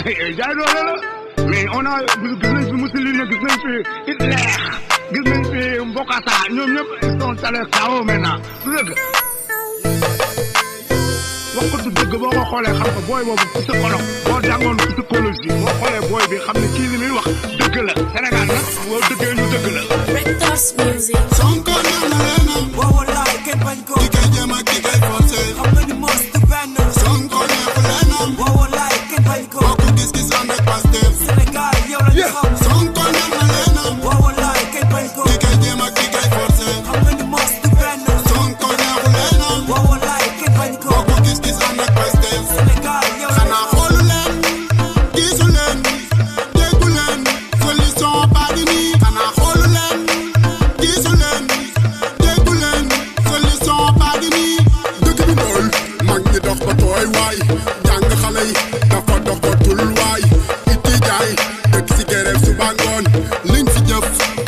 jaay doole la mais on a gis nañ fi Mussolini gis nañ fi Hitler gis nañ fi Mbokasa ñoom ñëpp ils sont allés KO maintenant du dëgg wax ko du dëgg boo ko xoolee xam ko booy boobu psychologue boo jàngoon psychologie boo xoolee booy bi xam ne kii li muy wax dëgg la Sénégal nag boo dëggee ñu dëgg la Rector's Music Sonko neex na leen boo wallaay kenn bañ ko di koy jéem ak di koy forcé xam nga ni mos du benn Sonko neex leen boo wallaay kenn bañ ko bokk gis-gis ànd ak Pastef Sénégal yow la ñu xam Sonko neex na leen boo wallaay kenn bañ ko di koy jéem ak di koy forcé xam nga ni mos du benn Sonko neex leen boo wallaay kenn bañ ko bokk gis-gis ànd ak Pastef Sénégal yow la xanaa xoolu leen gisu leen déggu leen solution baa ngi nii xanaa xoolu leen gisu leen déggu leen solution baa ngi nii dëkk bi dool mag ñi dox ba tooy waay jàng xale yi dafa doxatul waay itti jaay dëkk si grève suba ngoon liñ fi jëf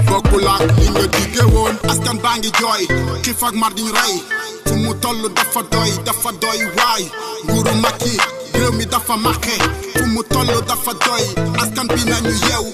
bokkul ak li nga digge woon askan baa ngi jooy xiif ak mar diñ rey fu mu toll dafa doy waay nguuru Macky réew mi dafa màqe fu mu toll dafa doy askan bi nañu yeew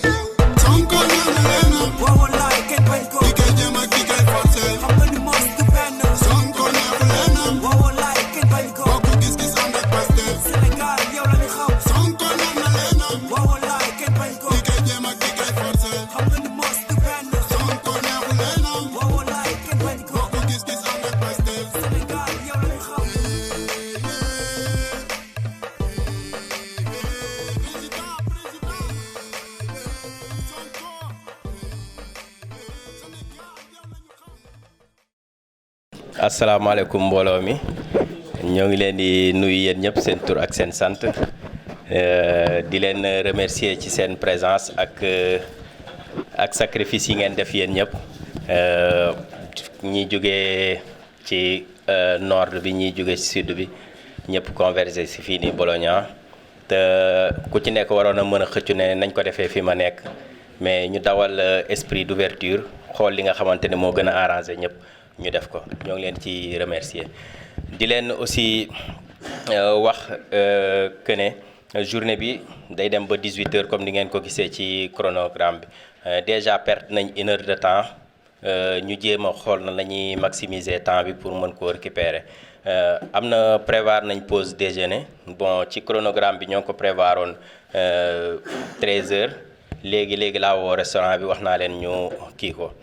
Sonko neex na leen boo wallaay kenn bañ ko di koy jéem ak di koy forcé xam nga ni mos du benn Sonko neex na leen boo wallaay kenn bañ ko bokk gis-gis ànd ak Pastef Sénégal yow la ñu xam Sonko neex na leen boo wallaay kenn bañ ko di koy jéem ak di koy forcé xam nga ni mos du benn Sonko neex na leen boo wallaay kenn bañ ko bokk gis-gis ànd ak Pastef Sénégal yow la ñu xam asalaamaaleykum mbooloo mi ñoo ngi leen di nuyu yéen ñëpp seen tur ak seen sant di leen remercier ci seen présence ak sacrifice yi ngeen def yéen ñëpp ñi jógee ci nord bi ñi jógee ci sud bi ñëpp converger ci fii nii Bologna te ku ci nekk waroon a mën a xëccu ne nañ ko defee fi ma nekk mais ñu dawal esprit d'ouverture xool li nga xamante ne moo gën a arrangé ñëpp ñu def ko ñoo ngi leen ci remercier di leen aussi wax que ne journée bi day dem ba 18h comme ni ngeen ko gisee ci chronogramme bi déjà perte nañ 1 heure de temps ñu jéem a xool na la ñuy maximiser temps bi pour mën koo récupérer am na prévoir nañ pause déjeuner bon ci chronogramme bi ñoo ngi ko prévoir woon 13h léegi laa woo restaurant bi wax naa leen ñu kii ko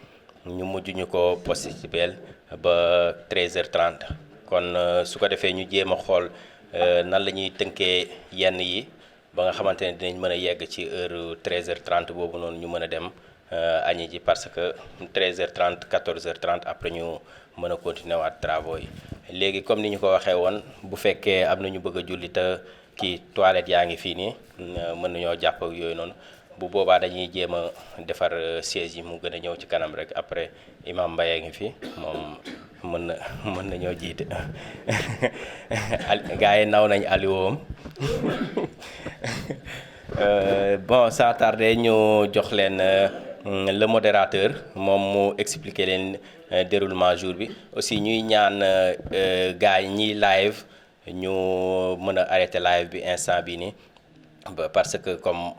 ñu mujj ñu ko posticiper ba 13h30 kon su ko defee ñu jéem a xool nan la ñuy tënkee yenn yi ba nga xamante ne dinañ mën a yegg ci heure 13h30 boobu noonu ñu mën a dem añi ji parce que 13h30 14h30 après ñu mën a continuer waat travaux yi léegi comme ni ñu ko waxee woon bu fekkee am na ñu bëgg a julli te kii toilette yaa ngi fii nii mën nañoo jàpp ak yooyu noonu bu boobaa dañuy jéem a defar siège yi mu gën a ñëw ci kanam rek après imam Mbaye ngi fi moom mën na ñoo jiite gars yi naw nañ aliwoom bon sans tarder ñu jox leen le modérateur moom mu expliquer leen déroulement jour bi aussi ñuy ñaan gars yi ñiy live ñu mën a arrêter live bi instant bi nii parce que comme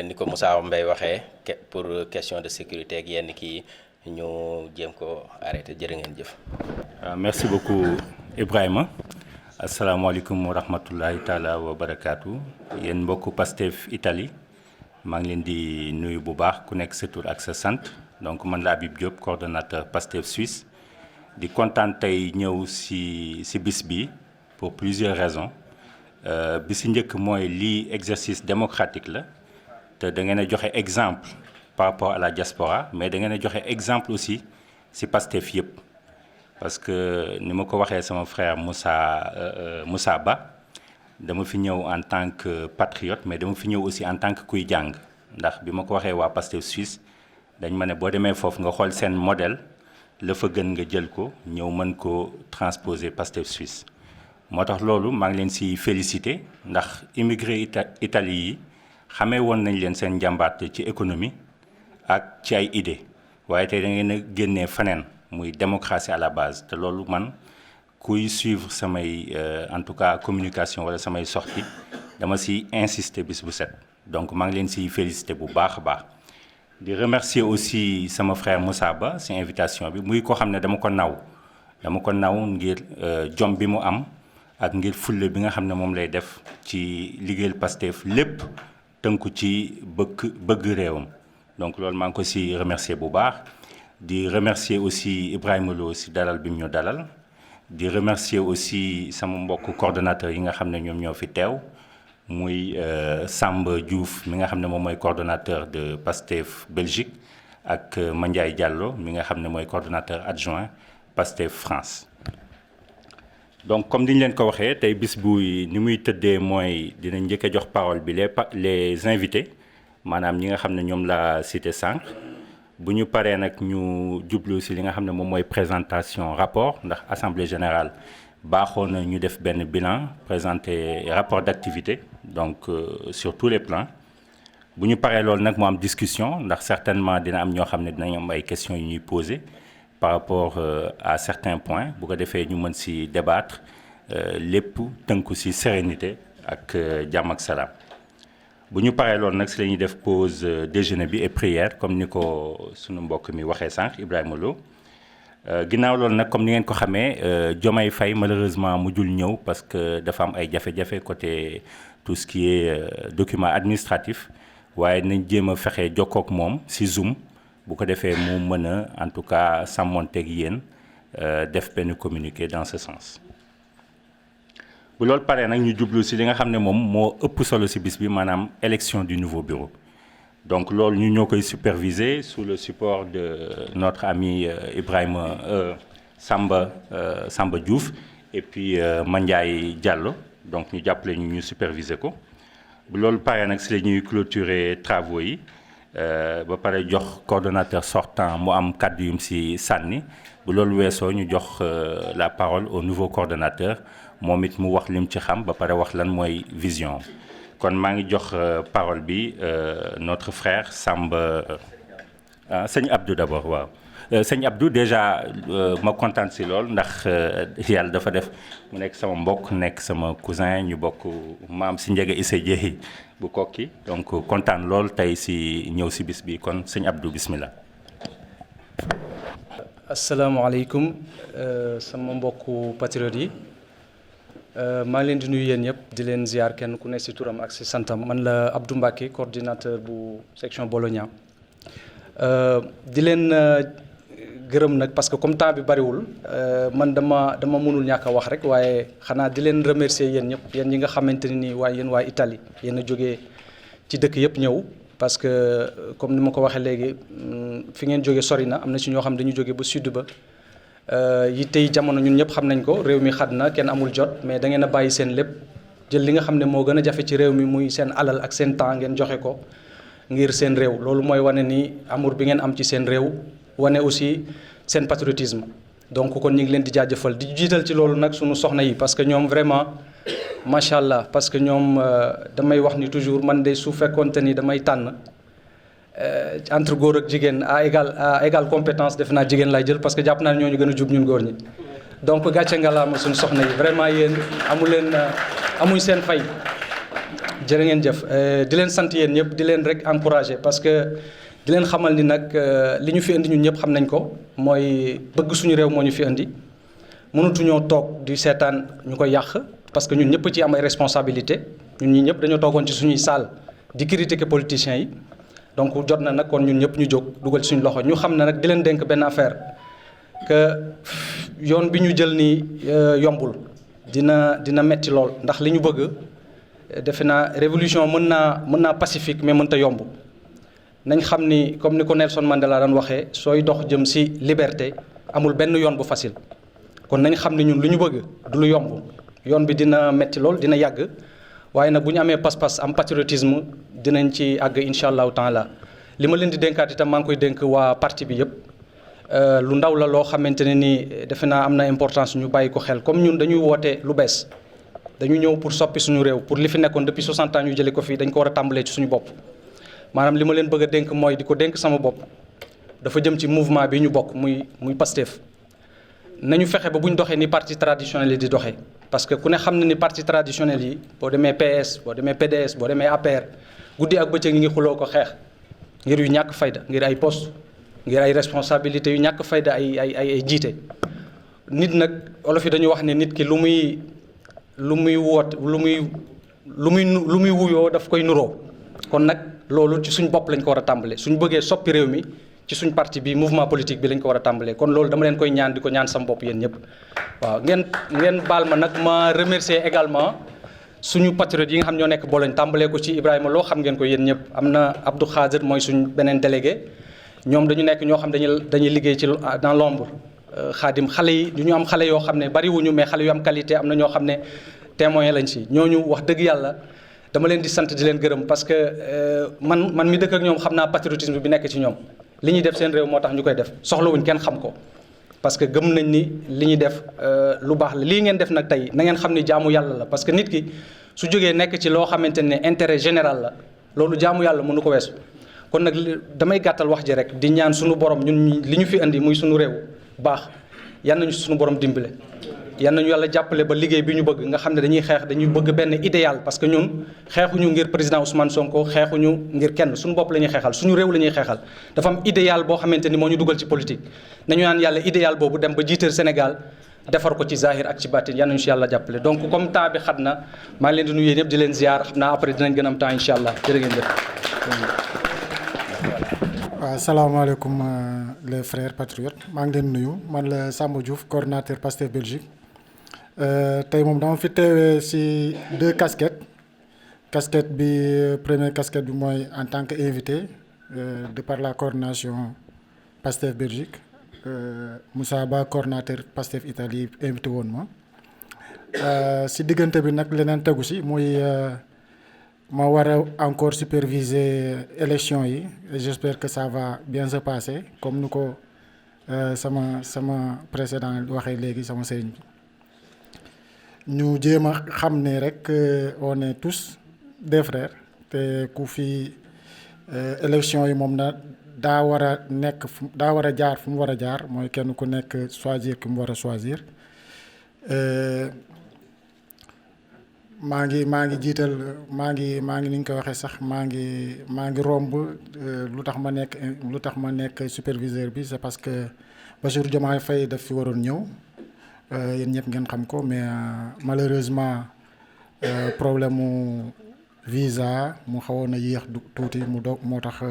ni ko Moussa Mbaye waxee pour question de sécurité ak yenn kii ñu jéem ko arrêté jërë ngeen jëf. Merci beaucoup Ibrahima asalaamaaleykum wa rahmatullahi taala wa barakaatu yéen mbokku Pastef Italie maa ngi leen di nuyu bu baax ku nekk sa tur ak sa sant donc man la Habib Diop coordonnateur Pastef Suisse di kontaan tey ñëw si bis bi pour plusieurs raisons bi si njëkk mooy lii exercice démocratique la. te da ngeen a joxe exemple par rapport à la diaspora mais da ngeen a joxe exemple aussi ci Pastef yëpp parce que ni ma ko waxee sama frère Moussa Ba dama fi ñëw en tant que patriote mais dama fi ñëw aussi en tant que kuy jàng ndax bi ma ko waxee waa Pastef Suisse dañ ma ne boo demee foofu nga xool seen modèle la fa gën nga jël ko ñëw mën ko transposer Pastef Suisse moo tax loolu maa ngi leen ci féliciter ndax immigré Italie yi xamee woon nañ leen seen njàmbaat ci économie ak ci ay idées waaye tey da ngeen a génnee feneen muy démocratie à la base te loolu man kuy suivre samay en tout cas communication wala samay sorties dama si insister bis bu set donc maa ngi leen si féliciter bu baax a baax di remercier aussi sama frère Moussa Ba si invitation bi muy ko xam ne dama ko naw ngir jom bi mu am ak ngir fulle bi nga xam ne moom lay def ci liggéeyal Pastef lépp tënku ci bëgg réewam donc loolu maa ngi ko si remercier bu baax di remercier aussi Ibrahima Lo si dalal bi mu ñu dalal di remercier aussi sama mbokk coordonnateur yi nga xam ne ñoom ñoo fi teew muy Samba Diouf mi nga xam ne moom mooy coordonnateur de Pastef Belgique ak Mandiaye Diallo mi nga xam ne mooy coordonnateur adjoint Pastef France. donc comme ni ñu leen ko waxee tey bis bu ni muy tëddee mooy dinañ njëkk a jox parole bi les invités maanaam ñi nga xam ne ñoom la cité sànq bu ñu paree nag ñu jublu si li nga xam ne moom mooy présentation rapport ndax assemblée générale baaxoon na ñu def benn bilan présenter rapport d'activité donc sur tous les plans bu ñu paree loolu nag mu am discussion ndax certainement dina am ñoo xam ne dinañ am ay questions yu ñuy poser par rapport à certains points bu ko defee ñu mën si débattre lépp tënku si sérénité ak jàmm ak salaam bu ñu paree loolu nag si la ñuy def pause déjeuner bi et prière comme ni ko sunu mbokk mi waxee sànq Ibrahima Lo ginnaaw loolu nag comme ni ngeen ko xamee Diomaye Faye malheureusement mujjul ñëw parce que dafa am ay jafe-jafe côté tout ce qui est document administratif waaye nañ jéem a fexe jokkoo ak moom si Zoom bu ko defee mu mën a en tout cas sàmmonteeg yéen def benn communiqué dans ce sens. bu loolu paree nag ñu jublu si li nga xam ne moom moo ëpp solo si bis bi maanaam élection du nouveau bureau donc loolu ñu ñoo koy superviser sous le support de notre ami Ibrahima Samba Diouf et puis Mandiaye Diallo donc ñu jàppale ñu superviser ko bu loolu paree nag si la ñuy clôturer travaux yi ba pare jox coordonnateur sortant mu am kàddu yum si sànni bu loolu weesoo ñu jox la parole au nouveau coordonnateur moom it mu wax lim ci xam ba pare wax lan mooy vision kon maa ngi jox parole bi notre frère Samba sëñ Abdou d'abord waaw sëñ Abdou déjà ma kontaan si lool ndax yàlla dafa def mu nekk sama mbokk nekk sama cousin ñu bokk maam si njege Issa Dieye bu kokki donc kontaan lool tey si ñëw si bis bi kon sëñ Abdou bismillah. asalaamaaleykum sama mbokku patriotes yi maa ngi leen di nuyu yéen ñëpp di leen ziar kenn ku nekk si turam ak si santam man la Abdou Mbacké coordinateur bu section Bologna di leen gërëm nag parce que comme temps bi bariwul man dama mënul ñàkk a wax rek waaye xanaa di leen remercier yéen ñëpp yéen ñi nga xamante ne nii waaye yéen waa Italie yéen a jógee ci dëkk yëpp ñëw parce que comme ni ma ko waxee léegi fi ngeen jógee sori na am na si ñoo xam dañu jógee ba sud ba yi tey jamono ñun ñëpp xam nañ ko réew mi xat na kenn amul jot mais da ngeen a bàyyi seen lépp jël li nga xam ne moo gën a jafe ci réew mi muy seen alal ak seen temps ngeen joxe ko ngir seen réew loolu mooy wane ni amour bi ngeen am ci seen réew wane aussi seen patriotisme donc kon ñu ngi leen di jaajëfal di jiital ci loolu nag sunu soxna yi parce que ñoom vraiment macha allah parce que ñoom damay wax ni toujours man de su fekkoonte ni damay tànn entre góor ak jigéen à égal compétence def naa jigéen lay jël parce que jàpp naa ne ñooñu gën a jub ñun góor ñi donc gàcce ngalaama suñu soxna yi vraiment yéen amuñ seen fay jërë ngeen jëf di leen sant yéen ñëpp di leen rek encourager parce que di leen xamal ni nag li ñu fi indi ñun ñëpp xam nañ ko mooy bëgg suñu réew moo ñu fi indi mënatuñoo toog di seetaan ñu koy yàq parce que ñun ñëpp ci am ay responsabilité ñun ñi ñëpp dañoo toogoon ci suñuy salle di critiquer politiciens yi donc jot na nag kon ñun ñëpp ñu jóg dugal suñu loxo ñu xam ne nag di leen dénk benn affaire que yoon bi ñu jël nii yombul dina metti lool ndax li ñu bëgg defe naa révolution mën naa pacifique mais mënta yomb nañ xam ni comme ni ko Nelson Mandela daan waxee sooy dox jëm ci liberté amul benn yoon bu facile kon nañ xam ni ñun lu ñu bëgg du lu yomb yoon bi dina metti lool dina yàgg waaye nag bu ñu amee pas-pas am patriotisme dinañ ci àgg incha allahu taala li ma leen di dénkaat itam maa ngi koy dénk waa parti bi yëpp lu ndaw la loo xamante ne nii defe naa am na importance ñu bàyyi ko xel comme ñun dañuy woote lu bees dañu ñëw pour soppi suñu réew pour li fi nekkoon depuis 60 ans ñu jëlee ko fii dañ ko war a tàmbalee ci suñu bopp maanaam li ma leen bëgg a dénk mooy di ko dénk sama bopp dafa jëm ci mouvement bi ñu bokk muy Pastef nañu fexe ba bu ñu doxee ni parti traditionnel yi di doxee parce que ku ne xam na ni parti traditionnel yi boo demee PS boo demee PDS boo demee APR guddi ak bëccëg ñi ngi xuloo ko xeex ngir yu ñàkk fayda ngir ay poste ngir ay responsabilités yu ñàkk fayda ay jiite nit nag olof yi dañu wax ne nit ki lu muy wuyoo daf koy nuroo kon nag loolu ci suñ bopp lañ ko war a tàmbale suñ bëggee soppi réew mi ci suñ parti bi mouvement politique bi lañ ko war a tàmbalee kon loolu dama leen koy ñaan di ko ñaan sam bopp yéen ñëpp waaw ngeen baal ma nag ma remercier également suñu patriotes yi nga xam ñoo nekk Bologne tàmbalee ko ci Ibrahima Lo xam ngeen ko yéen ñëpp am na Abdou Khadir mooy suñ beneen délégué ñoom dañu nekk ñoo xam dañuy liggéey ci dans l'ombre Khadim xale yi du ñu am xale yoo xam ne bariwuñu mais xale yu am qualité am na ñoo xam ne témoin lañ si ñooñu wax dëgg yàlla dama leen di sant di leen gërëm parce que man mi dëkk ak ñoom xam naa patriotisme bi nekk ci ñoom li ñuy def seen réew moo tax ñu koy def soxlawuñ kenn xam ko parce que gëm nañ ni li ñuy def lu baax la lii ngeen def nag tey na ngeen xam ni jaamu yàlla la parce que nit ki su jógee nekk ci loo xamante ne intérêt général la loolu jaamu yàlla mënu ko weesu kon nag damay gàttal wax ji rek di ñaan suñu borom ñun li ñu fi indi muy suñu réew baax yan nañu suñu borom dimbale yan nañu yàlla jàppale ba liggéey bi ñu bëgg nga xam ne dañuy bëgg benn idéal parce que ñun xeexuñu ngir président Ousmane Sonko xeexuñu ngir kenn suñu bopp la ñuy xeexal suñu réew la ñuy xeexal dafa am idéal boo xamante ni moo ñu dugal ci politique nañu naan yàlla idéal boobu dem ba jiital Sénégal defar ko ci zahir ak ci baatin yan nañu si yàlla jàppale donc comme temps bi xat na maa ngi leen di nuyu ñëpp di leen ziar xam naa après dinañ gën a am temps incha allah jërë ngeen jëf. waaw salaamaaleykum les frères patriotes maa ngi leen nuyu man la Samba Diouf coordonnateur Pastef Belgique tey moom dama fi teewee ci 2 casquettes casquette bi première casquette bi mooy en tant que invité de par la coordination Pastef Belgique Moussa Ba coordonnateur Pastef Italie invité woon ma ci diggante bi nag leneen tegu ci muy ma war a encore superviser élection yi et j'espère que ça va bien se passer comme nu ko sama précédent waxee léegi sama sëriñ bi ñu jéem a xam ne rek on est tous des frères te ku fi élection yi moom daa war a jaar fu mu war a jaar mooy kenn ku nekk choisir ki mu war a choisir maa ngi jiital maa ngi ni ñu ko waxee sax maa ngi romb lu tax ma nekk superviseur bi c'est parce que Bassirou Diomaye Faye daf fi waroon ñëw yéen ñëpp ngeen xam ko mais malheureusement problème mu visa mu xawoon a yéex tuuti moo tax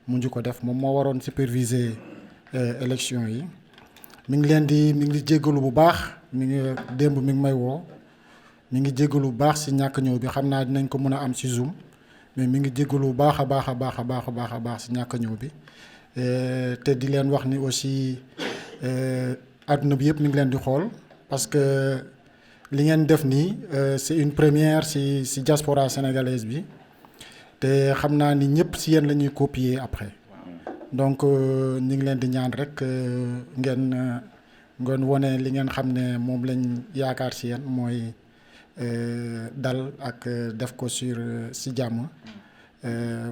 mu nju ko def moom moo waroon superviser élection yi mi ngi jéggalu bu baax démb mi ngi may woo mi ngi jéggalu bu baax ci ñàkk ñëw bi xam naa dinañ ko mën a am ci Zoom mais mi ngi jéggalu bu baax a baax ci ñàkk ñëw bi te di leen wax ni aussi àdduna bi yëpp mi ngi leen di xool parce que li ngeen def nii c'est une première ci diaspora sénégalaise bi te xam naa ni ñëpp ci yéen la ñuy copier après donc ñu ngi leen di ñaan rek ngeen wone li ngeen xam ne moom lañ yaakaar ci yéen mooy dal ak def ko ci jàmm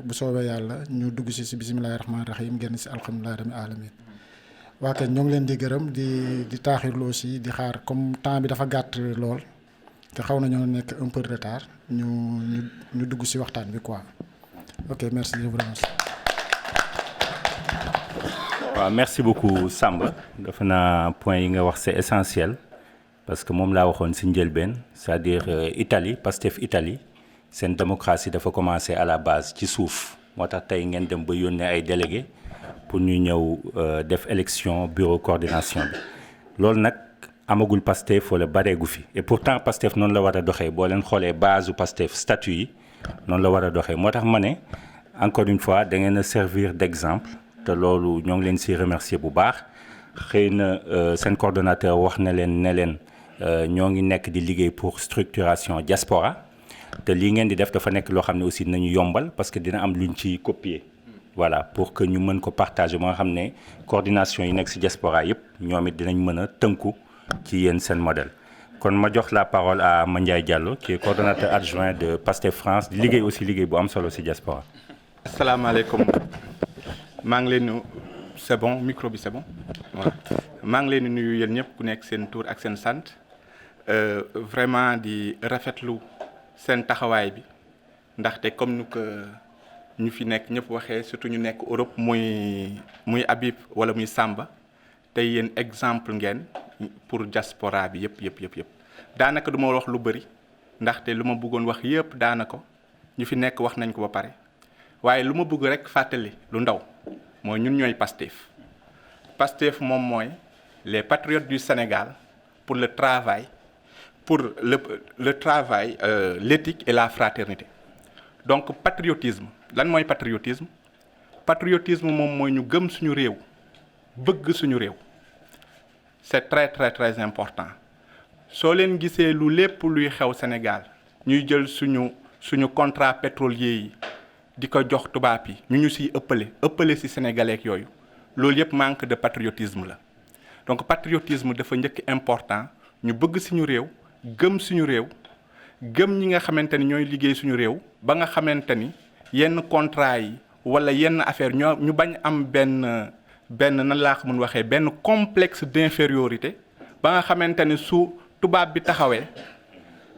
bu soobee yàlla ñu dugg ci bismillahir rahmanir rahim génn ci alhamdulillahi rabbil alamin waa kay ñoo ngi leen di gërëm di taaxirlu aussi di xaar comme temps bi dafa gàtt lool te xaw nañoo nekk un peu de retard ñu dugg ci waxtaan bi quoi ok merci je vous remercie. waaw merci beaucoup Samba defe naa point yi nga wax c'est essentiel parce que moom laa waxoon ci njëlbeen c'est-à-dire Italie Pastef Italie seen démocratie dafa commencer à la base ci suuf moo tax tey ngeen dem ba yónnee ay délégués pour ñu ñëw def élection bureau coordination bi loolu nag amagul Pastef wala bareegu fi et pourtant Pastef noonu la war a doxee boo leen xoolee base u Pastef statut yi noonu la war a doxee moo tax ma ne encore une fois da ngeen a servir d'exemple te loolu ñoo ngi leen ci remercier bu baax xëy na seen coordonnateur wax na leen ne leen ñoo ngi nekk di liggéey pour structuration diaspora te lii ngeen di def dafa nekk loo xam ne aussi nañu yombal parce que dina am luñ ci copier voilà pour que ñu mën ko partager ba nga xam ne coordination yi nekk ci diaspora yëpp ñoom it dinañ mën a tënku ci yéen seen modèle. kon ma jox la parole à Mandiaye Diallo qui est coordonnateur adjoint de Pastef France di liggéey aussi liggéey bu am solo ci diaspora. asalaamaaleykum maa ngi leen c'est bon micro bi c'est bon voilà maa ngi leen di nuyu yéen ñëpp ku nekk seen tur ak seen sant vraiment di rafetlu seen taxawaay bi ndaxte comme nu ko ñu fi nekk ñëpp waxee surtout ñu nekk Europe muy Habib wala muy Samba tey yéen exemple ngeen pour diaspora bi yëpp daanaka du ma wax lu bëri ndaxte lu ma bëggoon wax yëpp daanaka ñu fi nekk wax nañ ko ba pare waaye lu ma bëgg rek fàttali lu ndaw mooy ñun ñooy Pastef moom mooy les patriotes du Sénégal pour le travail l'éthique et la fraternité donc patriotisme lan mooy patriotisme moom mooy ñu gëm suñu réew bëgg suñu réew c'est très très très important soo leen gisee lu lépp luy xew Sénégal ñuy jël suñu contrat pétrolier yi di ko jox tubaab yi ñu siy ëppale ci sénégalais ak yooyu loolu yëpp manque de patriotisme la donc patriotisme dafa njëkk important ñu bëgg suñu réew gëm suñu réew gëm ñi nga xamante ni ñooy liggéey suñu réew ba nga xamante ni yenn contrat yi walla yenn affaire ñu bañ am benn nan laa ko mën waxee benn complexe d'infériorité ba nga xamante ni su tubaab bi taxawee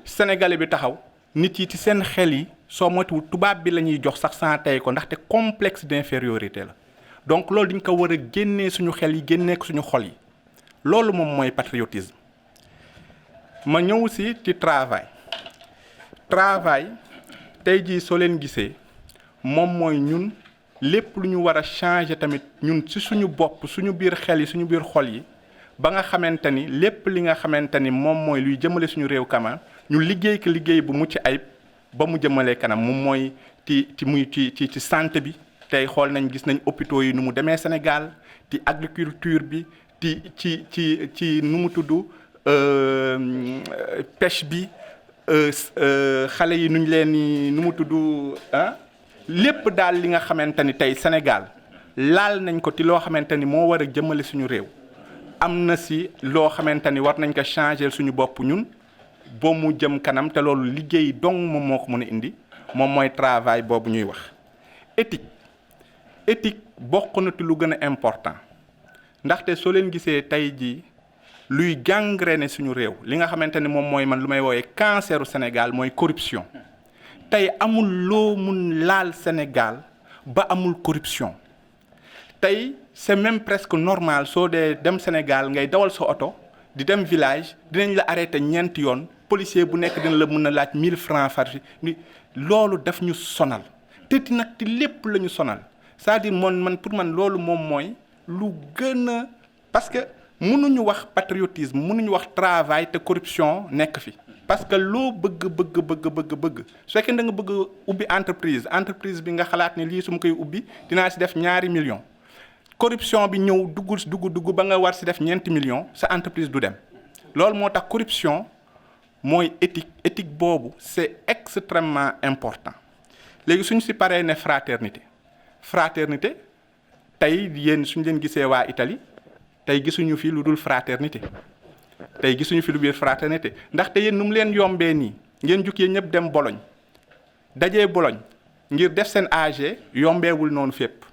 sénégalais bi taxaw nit yi ci seen xel yi soo moytuwul tubaab bi la ñuy jox sax sans tey ko ndaxte complexe d'infériorité la donc loolu dañ ko war a génnee suñu xel yi génnee ko suñu xol yi loolu moom mooy patriotisme ma ñëw si ci travail tey jii soo leen gisee moom mooy ñun lépp lu ñu war a changer tamit ñun ci suñu bopp suñu biir xel yi suñu biir xol yi ba nga xamante ni lépp li nga xamante ni moom mooy luy jëmale suñu réew kanam ñu liggéey ko liggéey bu mucc ayib ba mu jëmalee kanam moom mooy ci santé bi tey xool nañ gis nañ hôpitaux yi nu mu demee Sénégal ci agriculture bi ci nu mu tudd pêche bi xale yi nuñ leen ni nu mu tudd lépp daal li nga xamante ni tey Sénégal laal nañ ko ci loo xamante ni moo war a jëmale suñu réew am na si loo xamante ni war nañ ko changer suñu bopp ñun ba mu jëm kanam te loolu liggéey dong moom moo ko mën a indi moom mooy travail boobu ñuy wax éthique bokk na ci lu gën a important ndaxte soo leen gisee tey jii luy gangréner suñu réew li nga xamante ni moom mooy man lu may woowee canceru Sénégal mooy corruption tey amul loo mun laal Sénégal ba amul corruption tey c'est même presque normal soo dee dem Sénégal ngay dawal sa oto di dem village dinañ la arrêté ñeenti yoon policier bu nekk dina la mën a laaj 1000 francs farci loolu daf ñu sonal te nag ti lépp la ñu sonal c'est-à-dire pour man loolu moom mooy lu gën a parce que mënuñu wax patriotisme mënuñu wax travail te corruption nekk fi parce que loo bëgg su fekkee da nga bëgg ubbi entreprise bi nga xalaat ne lii su ma koy ubbi dinaa si def 2 millions corruption bi ñëw dugg ba nga war si def 4 millions sa entreprise du dem loolu moo tax corruption mooy éthique boobu c'est extrêmement important léegi suñu si paree ne fraternité tey yéen suñu leen gisee waa Italie tey gisuñu fi lu dul fraternité ndaxte yéen nu mu leen yombee nii ngeen jukkee ñëpp dem Bologne dajee Bologne ngir def seen AG yombeewul noonu fépp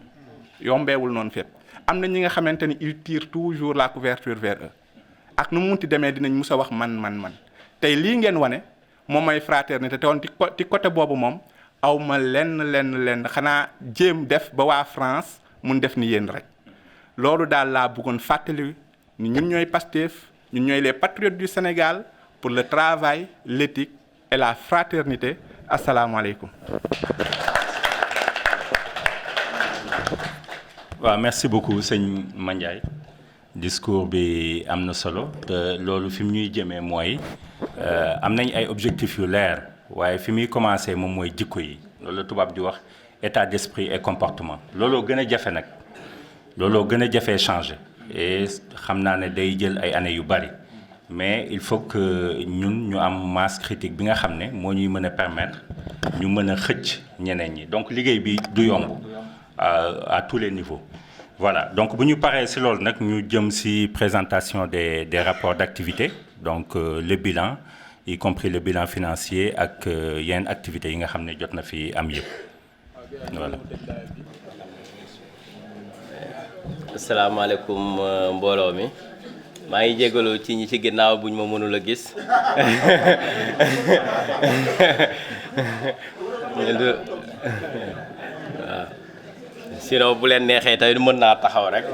am na ñi nga xamante ni ils tirent toujours la couverture vers eux ak nu mu munti demee dinañ mus a wax man tey lii ngeen wane moom mooy fraternité te woon ci côté boobu moom aw ma lenn xanaa jéem def ba waa France mun def ni yéen rek loolu daal laa bëggoon fàttali ni ñun ñooy Pastef ñun ñooy les patriotes du Sénégal pour le travail l'éthique et la fraternité asalaamaaleykum. waaw merci beaucoup sëñ Mandiaye discours bi am na solo te loolu fi mu ñuy jëmee mooy am nañ ay objectifs yu leer waaye fi muy commencé moom mooy jikko yi loolu la tubaab di wax état d'esprit et comportement looloo gën a jafe nag looloo gën a jafee changer et xam naa ne day jël ay années yu bari mais il faut que ñun ñu am masse critique bi nga xam ne moo ñuy mën a permettre ñu mën a xëcc ñeneen ñi donc liggéey bi du yomb à tous les niveaux. Voilà, donc bu ñu paree ci loolu nag ñu jëm ci présentation des rapports d'activité donc le bilan y compris le bilan financier ak yenn activités yi nga xam ne jot na fi am yëpp voilà. asalaamaaleykum mbooloo mi maa ngi jégalu ci ñi ci ginnaaw buñ ma mënul a gis waaw sinon bu leen neexee tamit mën naa taxaw rek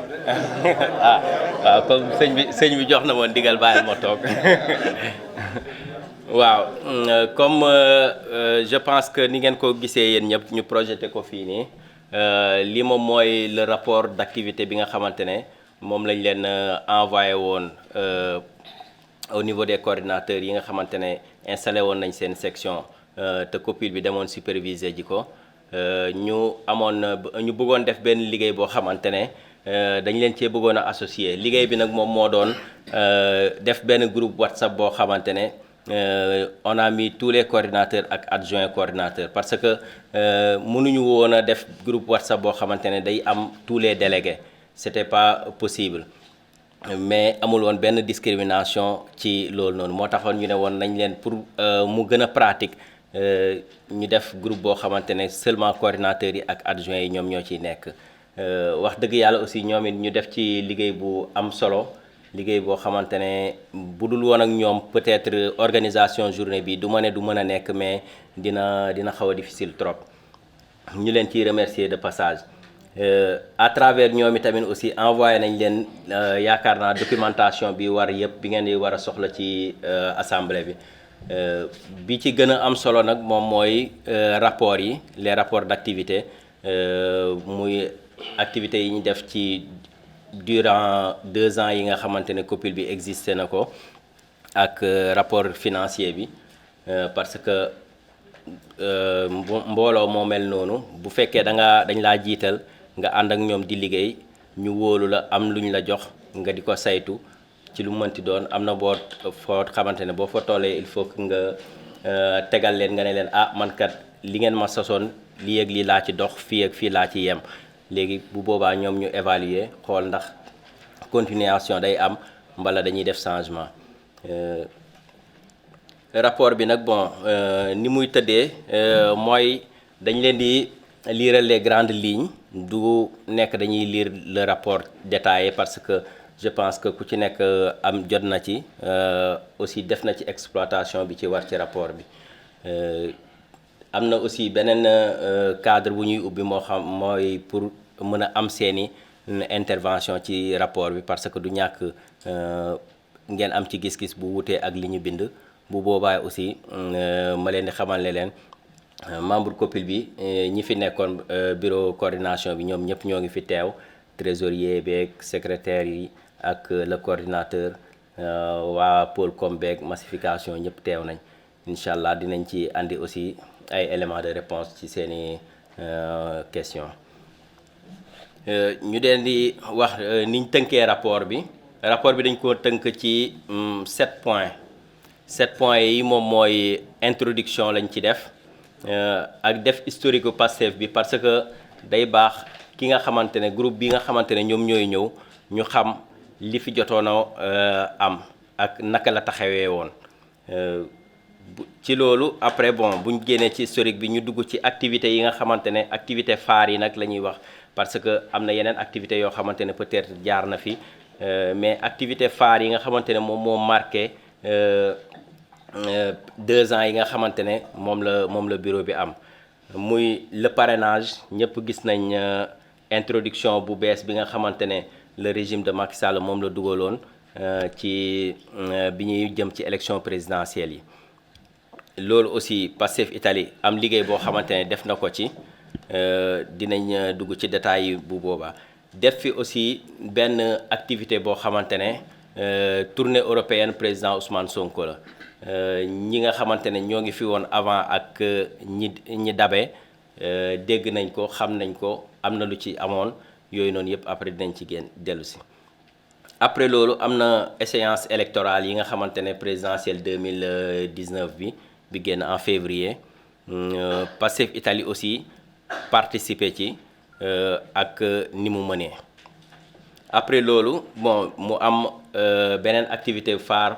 waaw comme sëñ bi jox na ma ndigal bàyyil ma toog waaw comme je pense que ni ngeen ko gisee yéen ñëpp ñu projeté ko fii nii lii moom mooy le rapport d'activité bi nga xamante ne moom lañ leen envoyé woon au niveau des coordinateurs yi nga xamante ne installé woon nañ seen section te copil bi demoon superviser ji ko ñu ñu bëggoon def benn liggéey boo xamante ne dañ leen cee bëggoon a associé liggéey bi nag moom moo doon def benn groupe WhatsApp boo xamante ne on a mis tous les coordinateurs ak adjoints coordinateurs parce que mënuñu woon a def groupe WhatsApp boo xamante ne day am tous les délégués c'était pas possible mais amul woon benn discrimination ci loolu noonu moo taxoon ñu ne woon nañ leen pour mu gën a pratique ñu def groupe boo xamante ne seulement coordinateurs yi ak adjoints yi ñoom ñoo ciy nekk wax dëgg yàlla aussi ñoom it ñu def ci liggéey bu am solo liggéey boo xamante ne bu dul woon ak ñoom peut-être organisation journée bi du ma ne du mën a nekk mais dina xaw a difficile trop ñu leen ciy remercier de passage à travers ñoom itamit aussi envoyé nañ leen yaakaar naa documentation bi war yëpp bi ngeen di war a soxla ci assemblée bi ci gën a am solo nag moom mooy rapports yi les rapports d'activité muy activités yi ñu def ci durant 2 ans yi nga xamante ne copil bi existé na ko ak rapport financier bi parce que mbooloo moo mel noonu bu fekkee dañ laa jiital nga ànd ak ñoom di liggéey ñu wóolu la am luñ la jox nga di ko saytu ci lu mënti doon am na boo foo xamante ne boo fa tollee il faut que nga tegal leen nga ne leen man kat li ngeen ma sasoon lii ak lii laa ci dox fii ak fii laa ci yem léegi bu boobaa ñoom ñu évaluer xool ndax continuation day am mbala dañuy def changement rapport bi nag bon ni muy tëddee mooy dañ leen di lire les grandes lignes du nekk dañuy lire le rapport détaillé parce que je pense que ku ci nekk am jot na ci aussi def na ci exploitation bi ci war ci rapport bi am na aussi beneen cadre bu ñuy ubbi moo xam mooy pour mën a am seeni intervention ci rapport bi parce que du ñàkk ngeen am ci gis-gis bu wutee ak li ñu bind bu boobaa aussi ma leen di xamal ne leen membre copil bi ñi fi nekkoon bureau coordination bi ñoom ñëpp ñoo ngi fi teew trésorier beeg secrétaire yi ak le coordinateur waa pôle com beeg massification ñëpp teew nañ incha allah dinañ ci andi aussi ay éléments de réponse ci seeni question ñu deen di wax niñ tënkee rapport bi dañ ko tënk ci 7 points 7 points yi moom mooy introduction lañ ci def ak def historique u Pastef bi parce que day baax ki nga xamante ne groupe bi nga xamante ne ñoom ñooy ñëw ñu xam li fi jotoona am ak naka la taxawee woon ci loolu après bon buñ génnee ci historique bi ñu dugg ci activités yi nga xamante ne activité phare yi nag la ñuy wax parce que am na yeneen activités yoo xamante ne peut-être jaar na fi mais activité phare yi nga xamante ne moom moo marqué 2 ans yi nga xamante ne moom la bureau bi am muy le parrainage ñëpp gis nañ introduction bu bees bi nga xamante ne le régime de Macky Sall moom la dugaloon ci bi ñuy jëm ci élection présidentielle yi loolu aussi Pastef Italie am liggéey boo xamante ne def na ko ci dinañ dugg ci détails yi bu boobaa def fi aussi benn activité boo xamante ne tournée européenne président Ousmane Sonko la ñi nga xamante ne ñoo ngi fi woon avant ak ñi dabe dégg nañ ko xam nañ ko am na lu ci amoon yooyu noonu yëpp après dinañ ci génn dellu si après loolu am na échéance électorale yi nga xamante ne présidentielle 2019 bi génn en février Pastef Italie aussi participer ci ak ni mu mënee après loolu bon mu am beneen activité phare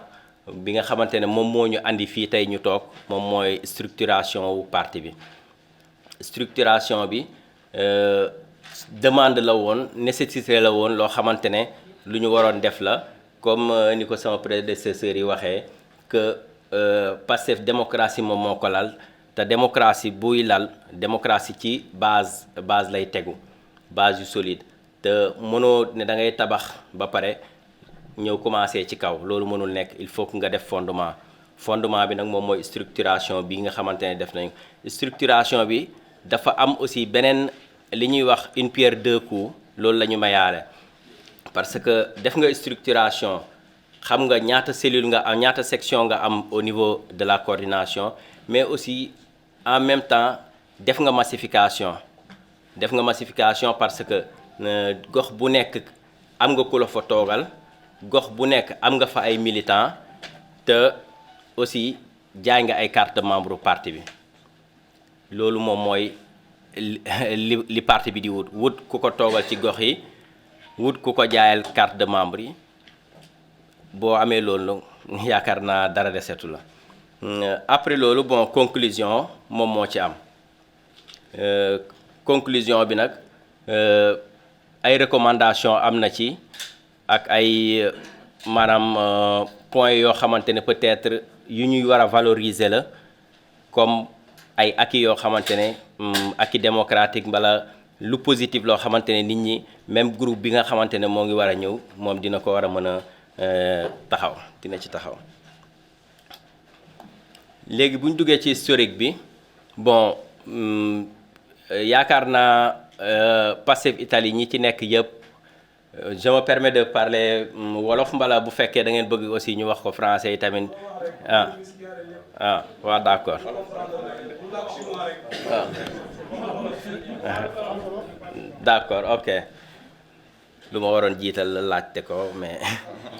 bi nga xamante ne moom moo ñu andi fii tey ñu toog moom mooy structuration wu parti bi structuration bi demande la woon nécessité la woon loo xamante ne lu ñu waroon def la comme ni ko sama prédécesseurs yi waxee que Pastef démocratie moom moo ko lal te démocratie buy lal démocratie ci base lay tegu base yu solide te mënoo ne da ngay tabax ba pare ñëw commencé ci kaw loolu mënul nekk il faut que nga def fondement bi nag moom mooy structuration bi nga xamante ne def nañ structuration bi dafa am aussi beneen li ñuy wax une pierre deux coups loolu la ñu mayaale parce que def nga structuration xam nga ñaata cellule nga am ñaata section nga am au niveau de la coordination mais aussi en même temps def nga massification parce que gox bu nekk am nga ku la fa toogal gox bu nekk am nga fa ay militants te aussi jaay nga ay carte de membre parti bi loolu moom mooy li parti bi di wut ku ko toogal ci gox yi wut ku ko jaayal carte de membre yi boo amee loolu yaakaar naa dara desetu la après loolu bon conclusion moom moo ci am conclusion bi nag ay recommandation am na ci ak ay maanaam points yoo xamante ne peut-être yu ñuy war a valoriser la comme ay acquis yoo xamante ne acquis démocratique mbala lu positif loo xamante ne nit ñi même groupe bi nga xamante ne moo ngi war a ñëw moom dina ko war a mën a dina ci taxaw léegi bu ñu duggee ci historique bi bon yaakaar naa Pastef Italie ñi ci nekk yëpp je me permets de parler wolof mbala bu fekkee da ngeen bëgg aussi ñu wax ko français yi tamit waaw d'accord d'accord ok lu ma waroon jiital la laajte ko mais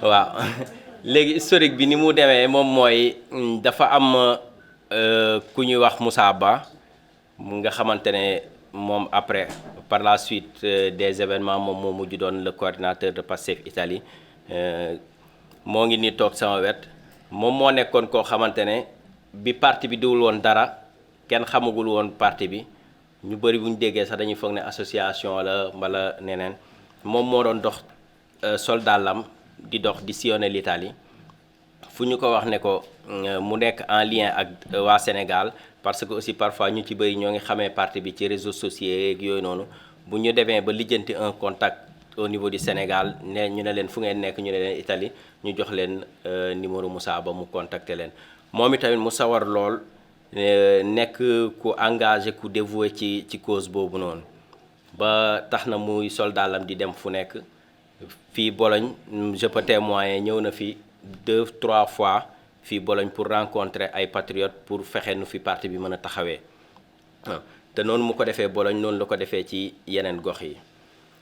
waaw léegi historique bi ni mu demee moom mooy dafa am ku ñuy wax Moussa Ba mu nga xamante ne moom après par la suite des événements moom moo mujj doon le coordinateur de Pastef Italie moo ngi nii toog sama wet moom moo nekkoon koo xamante ne bi parti bi diwul woon dara kenn xamagul woon parti bi ñu bëri bu ñu déggee sax dañuy foog ne association la mbala neneen moom moo doon dox soldat lam di dox di sillonner l'Italie fu ñu ko wax ne ko mu nekk en lien ak waa Sénégal parce que aussi parfois ñu ci bëri ñoo ngi xamee parti bi ci réseaux sociaux yeeg yooyu noonu bu ñu demee ba lijjanti un contact au niveau du Sénégal ne ñu ne leen fu ngeen nekk ñu ne leen Italie ñu jox leen numéro Moussa Ba mu contacter leen moom itamit mu sawar lool nekk ku engagé ku dévoué ci cause boobu noonu ba tax na muy soldat lam di dem fu nekk fii Bologne je peux témoigner ñëw na fi 2-3 fois fii Bologne pour rencontrer ay patriotes pour fexe nu fi parti bi mën a taxawee te noonu mu ko defee Bologne noonu la ko defee ci yeneen gox yi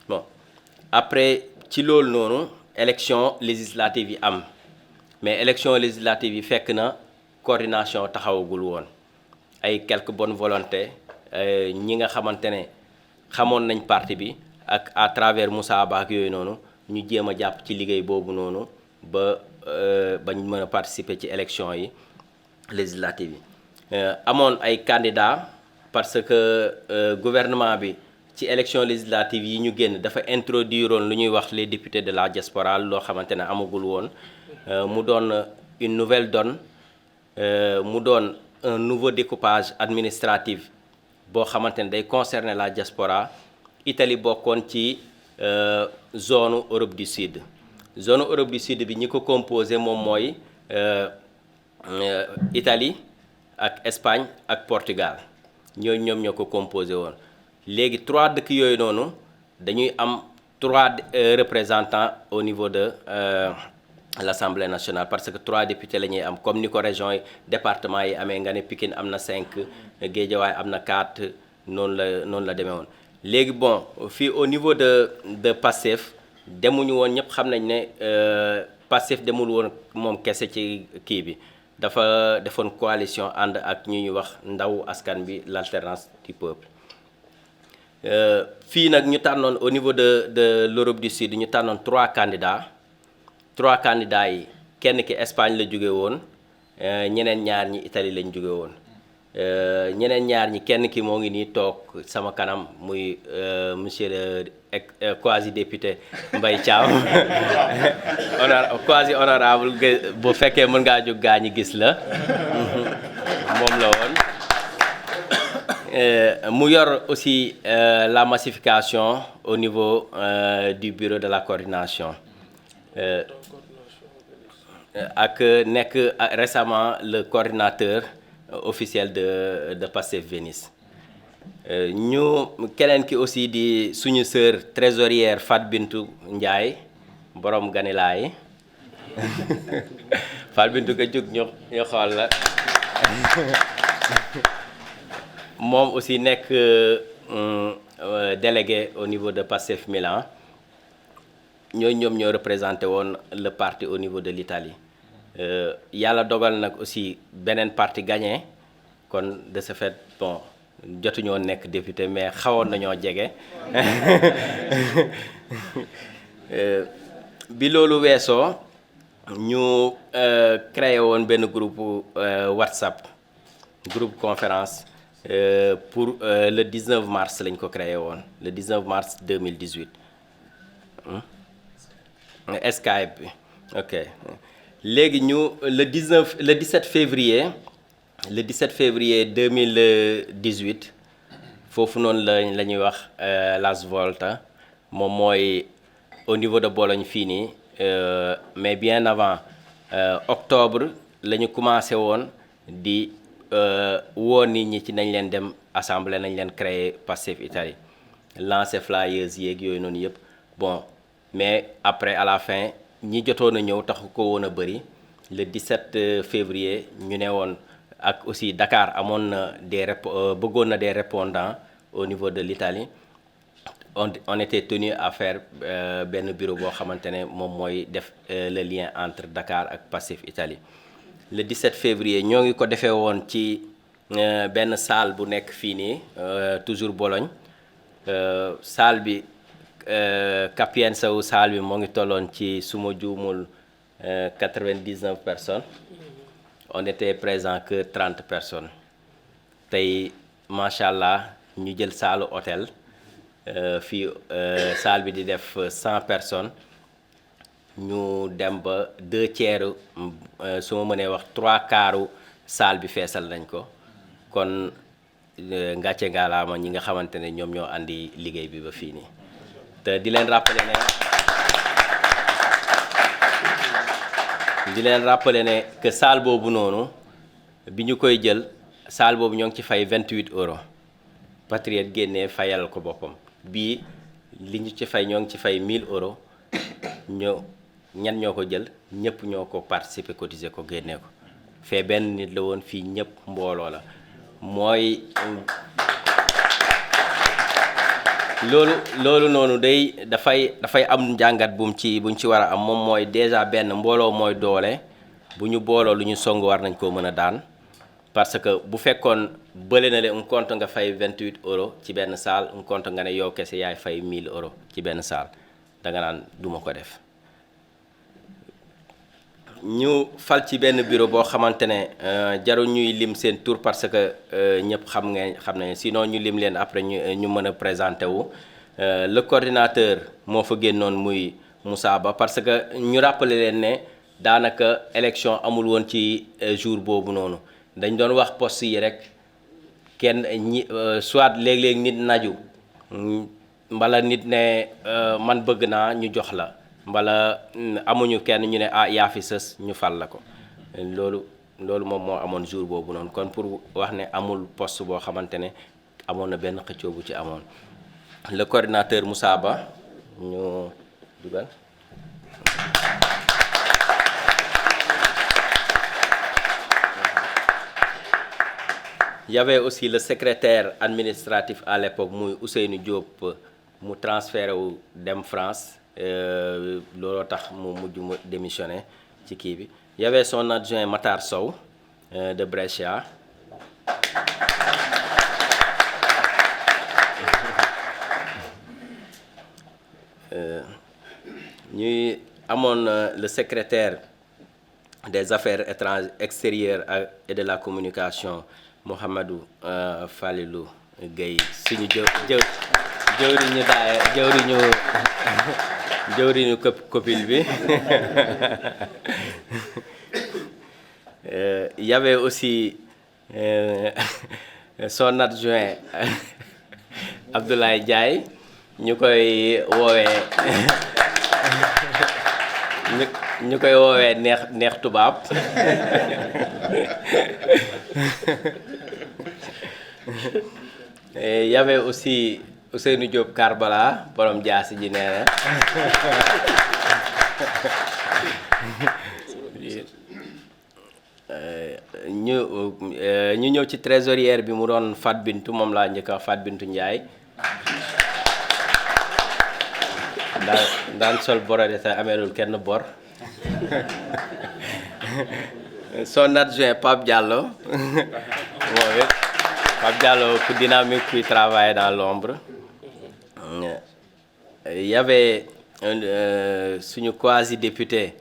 bon après ci loolu noonu élection législative yi am mais élection législative yi fekk na coordination taxawagul woon ay quelques bonnes volontés ñi nga xamante ne xamoon nañ parti bi ak à travers Moussa Ba ak yooyu noonu ñu jéem a jàpp ci liggéey boobu noonu ba bañ mën a participer ci élection yi législative yi amoon ay candidats parce que gouvernement bi ci élection législative yi ñu génn dafa introduire woon lu ñuy wax les députés de la diaspora loo xamante ne amagul woon mu doon une nouvelle donne mu doon un nouveau découpage administratif boo xamante ne day concerner la diaspora Italie bokkoon ci zone Europe du Sud zone Europe du Sud bi ñi ko composé moom mooy Italie ak Espagne ak Portugal ñooñu ñoom ñoo ko composé woon léegi 3 dëkk yooyu noonu dañuy am 3 représentants au niveau de l'Assemblée nationale parce que 3 députés la ñuy am comme ni ko région yi département yi amee nga ne Pikine am na 5 Guédiawaye am na 4 noonu la demee woon léegi bon fii au niveau de Pastef demuñu woon ñëpp xam nañ ne Pastef demul woon moom kese ci kii bi dafa defoon coalition ànd ak ñu ñuy wax ndaw askan bi l'alternance du peuple fii nag ñu tànnoon au niveau de l'Europe du Sud ñu tànnoon 3 candidats yi kenn ki Espagne la jóge woon ñeneen ñaar ñi Italie lañ jóge woon ñeneen ñaar ñi kenn ki moo ngi nii toog sama kanam muy monsieur le quasi député Mbaye Thiam quasi honorable bu fekkee mën ngaa jóg gaa ñi gis la moom la woon mu yor aussi la massification au niveau du bureau de la coordination ak nekk récemment le coordinateur officiel de Pastef Venise ñu keneen ki aussi di suñu sœur trésorière Fat Bintou Ndiaye borom Ganilaay Fat Bintou ko jóg ñu xool la moom aussi nekk délégué au niveau de Pastef Milan ñoom ñoo représenté woon le parti au niveau de l'Italie yàlla dogal nag aussi beneen parti gagné kon de ce fait bon jotuñoo nekk député mais xawoon nañoo jege bi loolu weesoo ñu créé woon benn groupe WhatsApp groupe conférence pour le 19 mars lañ ko créé woon le 19 mars 2018 Skype bi ok léegi ñu le 17 février 2018 foofu noonu la ñuy wax Las Volta moom mooy au niveau de Bologne fii nii mais bien avant octobre la ñu commencé woon di woo nit ñi ci nañ leen dem assemblée nañ leen créer Pastef Italie lancer flyers yeeg yooyu noonu yëpp bon mais après à la fin ñi jotoon a ñëw taxu ko woon a bëri le 17 février ñu ne woon ak aussi Dakar amoon na bëggoon na des répondants au niveau de l'Italie on était tenu à faire benn bureau boo xamante ne moom mooy def le lien entre Dakar ak Pastef Italie le 17 février ñoo ngi ko defee woon ci benn salle bu nekk fii nii toujours Bologne salle bi Capienza wu salle bi moo ngi tolloon ci suma juumul 99 personnes on était présent que 30 personnes tey macha allah ñu jël saalu hôtel fii salle bi di def 100 personnes ñu dem ba 2/3 su ma mënee wax 3/4 salle bi feesal nañ ko kon ngàcce ngaalaama ñi nga xamante ne ñoom ñoo andi liggéey bi ba fii nii te di leen rappeler ne que salle boobu noonu bi ñu koy jël salle boobu ñoo ngi ci fay 28 euros Patriote génnee fayal ko boppam bii li ñu ci fay ñoo ngi ci fay 1000 euros ñan ñoo ko jël ñëpp ñoo ko participer cotiser ko génnee ko fee benn nit la woon fii ñëpp mbooloo la mooy loolu noonu dafay am njàngat buñ ci war a am moom mooy déjà benn mbooloo mooy doole bu ñu booloo lu ñu song war nañ koo mën a daan parce que bu fekkoon bële na le un compte nga fay 28 euros ci benn salle un compte nga ne yow kese yaay fay 1000 euros ci benn salle danga naan duma ko def ñu fal ci benn bureau boo xamante ne jarul ñuy lim seen tour parce que ñëpp xam nañ sinon ñu lim leen après ñu mën a présenter wu le coordinateur moo fa génnoon muy Moussa Ba parce que ñu rappeler leen ne daanaka élection amul woon ci jour boobu noonu dañ doon wax poste yi rek kenn ñi soit léeg-léeg nit naju mbala nit ne man bëgg naa ñu jox la mbala amuñu kenn ñu ne yaa fi sës ñu fal la ko loolu moom moo amoon jour boobu noonu kon pour wax ne amul poste boo xamante ne amoon na benn xëccoo bu ci amoon le coordinateur Moussa Ba ñu dugal il y avait aussi le secrétaire administratif à l'époque muy Ousseynou Diop mu transféré wu dem France looloo tax mu mujj mu démissionné ci kii bi y avait son adjoint Matar Sow de Brescia ñuy amoon le secrétaire des affaires extérieures et de la communication Mouhamadou Falilou Gueye suñu jëwriñu daaya jëwriñu copil bi y avait aussi son adjoint Abdoulaye Ndiaye ñu koy woowee neex tubaab y avait aussi Ousseynou Diop Karbala borom jaasi ji nee na ñu ñëw ci trésorière bi mu doon Fat Bintou moom laa njëkk a Fat Bintou Ndiaye daan sol borode te ameelul kenn bor son adjoint Pape Diallo moom it Pape Diallo ku dynamique qui travaille dans l'ombre. Y avait suñu quasi député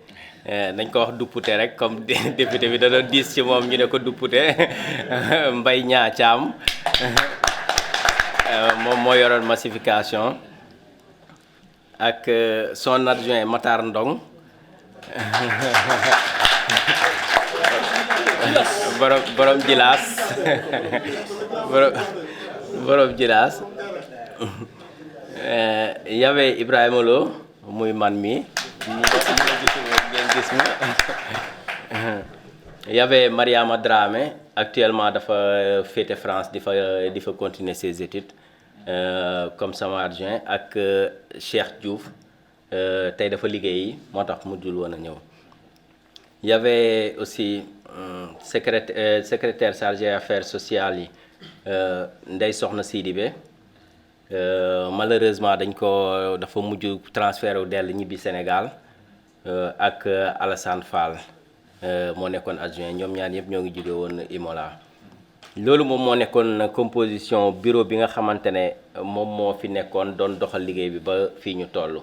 nañ ko wax duppute rek comme député bi da doon diis ci moom ñu ne ko duppute Mbaye Ñaa Thiam moom moo yoroon massification ak son adjoint Matar Ndong borom jilaas borom jilaas y avait Ibrahima Lo muy man mi ngeen gis ma y avait Mariama Dramé actuellement dafa féete France di fa continuer ses études comme sama adjoint ak Cheikh Diouf tey dafa liggéeyi moo tax mujjul woon a ñëw y avait aussi secrétaire chargé affaires sociales yi Ndeye Soxna Sidibé malheureusement dafa mujj transféré wu dell ñibbi Sénégal ak Alassane Fall moo nekkoon adjoint ñoom ñaar yëpp ñoo ngi jóge woon Imola loolu moom moo nekkoon composition bureau bi nga xamante ne moom moo fi nekkoon doon doxal liggéey bi ba fii ñu toll